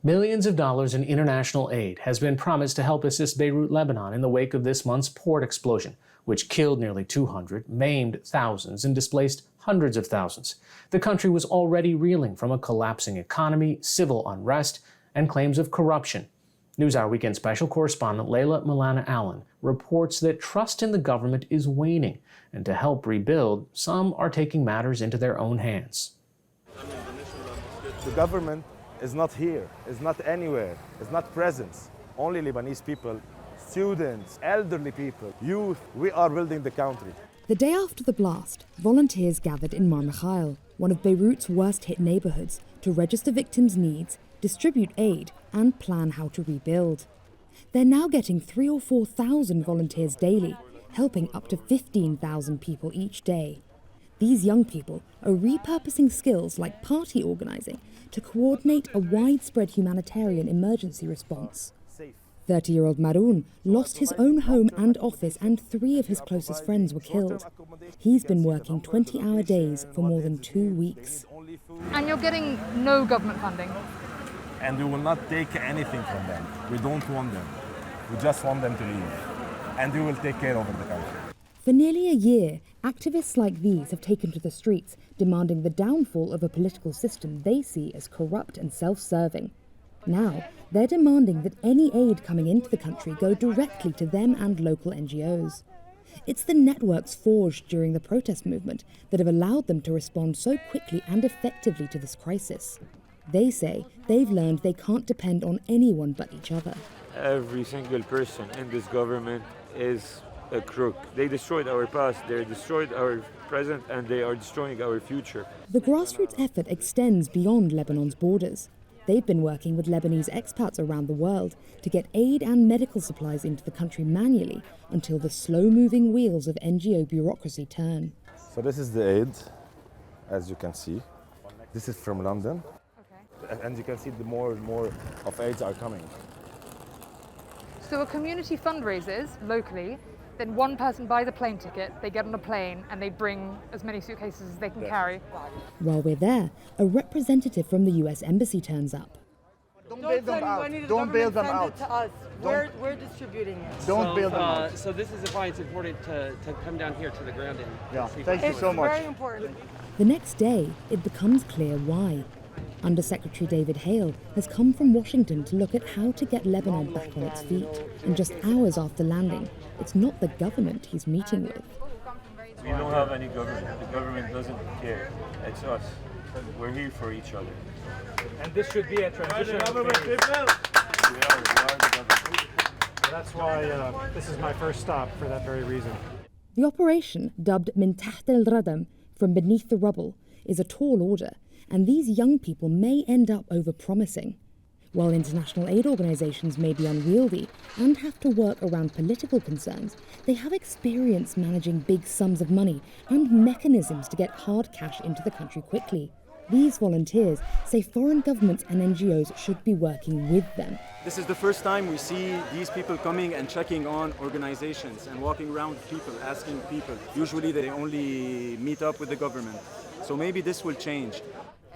Millions of dollars in international aid has been promised to help assist Beirut, Lebanon in the wake of this month's port explosion, which killed nearly 200, maimed thousands, and displaced hundreds of thousands. The country was already reeling from a collapsing economy, civil unrest, and claims of corruption. NewsHour Weekend Special correspondent Leila Milana Allen reports that trust in the government is waning, and to help rebuild, some are taking matters into their own hands. The government is not here, is not anywhere, is not present. Only Lebanese people, students, elderly people, youth, we are building the country. The day after the blast, volunteers gathered in Mar Mikhael, one of Beirut's worst-hit neighborhoods, to register victims' needs, distribute aid, and plan how to rebuild. They're now getting 3,000 or 4,000 volunteers daily, helping up to 15,000 people each day. These young people are repurposing skills like party organizing to coordinate a widespread humanitarian emergency response. 30-year-old Maroun lost his own home and office, and 3 of his closest friends were killed. He's been working 20-hour days for more than 2 weeks. And you're getting no government funding? And we will not take anything from them. We don't want them. We just want them to leave. And we will take care of the country. For nearly a year, activists like these have taken to the streets, demanding the downfall of a political system they see as corrupt and self-serving. Now, they're demanding that any aid coming into the country go directly to them and local NGOs. It's the networks forged during the protest movement that have allowed them to respond so quickly and effectively to this crisis. They say they've learned they can't depend on anyone but each other. Every single person in this government is a crook. They destroyed our past, they destroyed our present, and they are destroying our future. The grassroots effort extends beyond Lebanon's borders. They've been working with Lebanese expats around the world to get aid and medical supplies into the country manually until the slow-moving wheels of NGO bureaucracy turn. So this is the aid, as you can see. This is from London. Okay. And you can see the more and more of aids are coming. So a community fundraises locally, then one person buys a plane ticket, they get on a plane, and they bring as many suitcases as they can carry. While we're there, a representative from the US Embassy turns up. Don't bail them out. Don't bail them out. To us. We're distributing it. Don't bail them out. So this is why it's important to come down here to the ground and see. Thank you so much. It's very important. The next day, it becomes clear why. Undersecretary David Hale has come from Washington to look at how to get Lebanon back on its feet. And just hours after landing, it's not the government he's meeting with. We don't have any government. The government doesn't care. It's us. We're here for each other. And this should be a transition. We are the government. That's why this is my first stop for that very reason. The operation, dubbed Min Taht al-Radam, from beneath the rubble, is a tall order, and these young people may end up over-promising. While international aid organizations may be unwieldy and have to work around political concerns, they have experience managing big sums of money and mechanisms to get hard cash into the country quickly. These volunteers say foreign governments and NGOs should be working with them. This is the first time we see these people coming and checking on organizations and walking around people, asking people. Usually they only meet up with the government. So maybe this will change.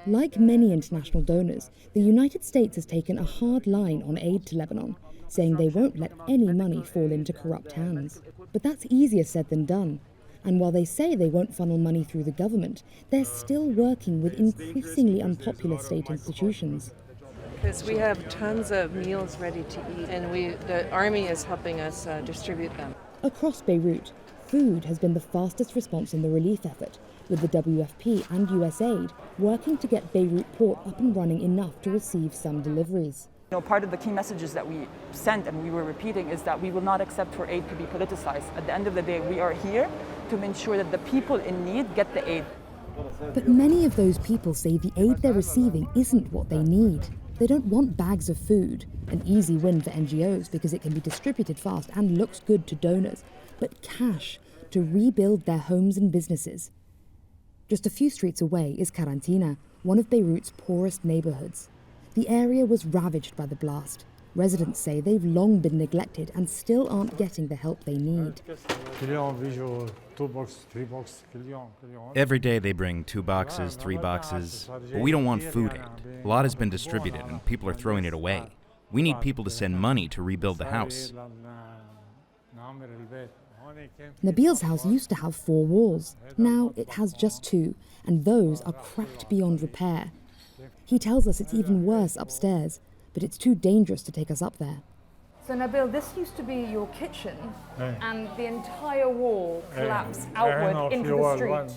Like many international donors, the United States has taken a hard line on aid to Lebanon, saying they won't let any money fall into corrupt hands. But that's easier said than done. And while they say they won't funnel money through the government, they're still working with increasingly unpopular state institutions. Because we have tons of meals ready to eat, and the army is helping us distribute them. Across Beirut, food has been the fastest response in the relief effort, with the WFP and USAID working to get Beirut port up and running enough to receive some deliveries. Part of the key messages that we sent and we were repeating is that we will not accept for aid to be politicized. At the end of the day, we are here to ensure that the people in need get the aid. But many of those people say the aid they're receiving isn't what they need. They don't want bags of food, an easy win for NGOs because it can be distributed fast and looks good to donors, but cash to rebuild their homes and businesses. Just a few streets away is Karantina, one of Beirut's poorest neighborhoods. The area was ravaged by the blast. Residents say they've long been neglected and still aren't getting the help they need. Every day they bring 2 boxes, 3 boxes, but we don't want food aid. A lot has been distributed and people are throwing it away. We need people to send money to rebuild the house. Nabil's house used to have 4 walls. Now it has just 2, and those are cracked beyond repair. He tells us it's even worse upstairs, but it's too dangerous to take us up there. So Nabil, this used to be your kitchen, and the entire wall collapsed outward into the street.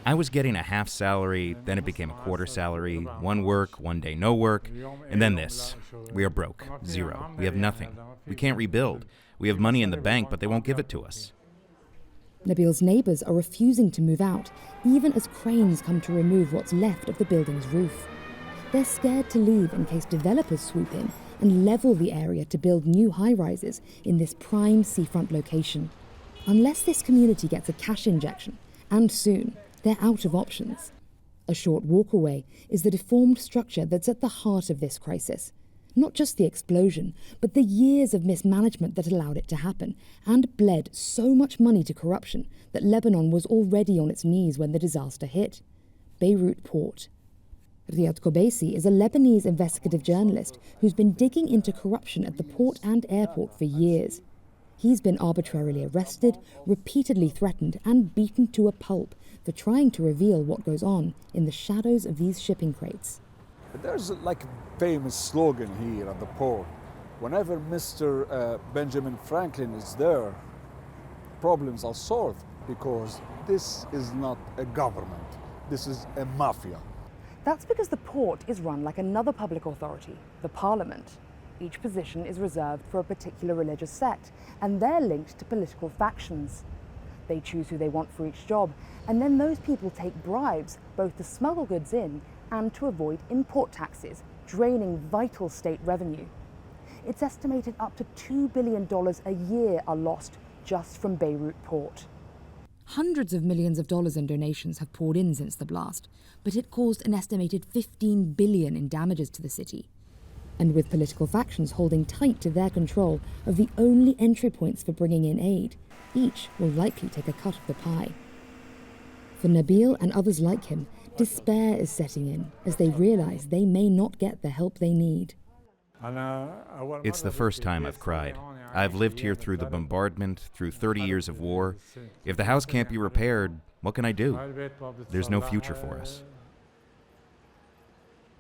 I was getting a half salary, then it became a quarter salary, 1 work, 1 day no work, and then this. We are broke, 0. We have nothing. We can't rebuild. We have money in the bank, but they won't give it to us. Nabil's neighbours are refusing to move out, even as cranes come to remove what's left of the building's roof. They're scared to leave in case developers swoop in and level the area to build new high-rises in this prime seafront location. Unless this community gets a cash injection, and soon, they're out of options. A short walk away is the deformed structure that's at the heart of this crisis. Not just the explosion, but the years of mismanagement that allowed it to happen and bled so much money to corruption that Lebanon was already on its knees when the disaster hit. Beirut Port. Riyad Kobeisi is a Lebanese investigative journalist who's been digging into corruption at the port and airport for years. He's been arbitrarily arrested, repeatedly threatened, and beaten to a pulp for trying to reveal what goes on in the shadows of these shipping crates. There's like a famous slogan here at the port. Whenever Mr. Benjamin Franklin is there, problems are solved because this is not a government. This is a mafia. That's because the port is run like another public authority, the parliament. Each position is reserved for a particular religious sect, and they're linked to political factions. They choose who they want for each job, and then those people take bribes, both to smuggle goods in and to avoid import taxes, draining vital state revenue. It's estimated up to $2 billion a year are lost just from Beirut Port. Hundreds of millions of dollars in donations have poured in since the blast, but it caused an estimated $15 billion in damages to the city. And with political factions holding tight to their control of the only entry points for bringing in aid, each will likely take a cut of the pie. For Nabil and others like him, despair is setting in as they realize they may not get the help they need. It's the first time I've cried. I've lived here through the bombardment, through 30 years of war. If the house can't be repaired, what can I do? There's no future for us.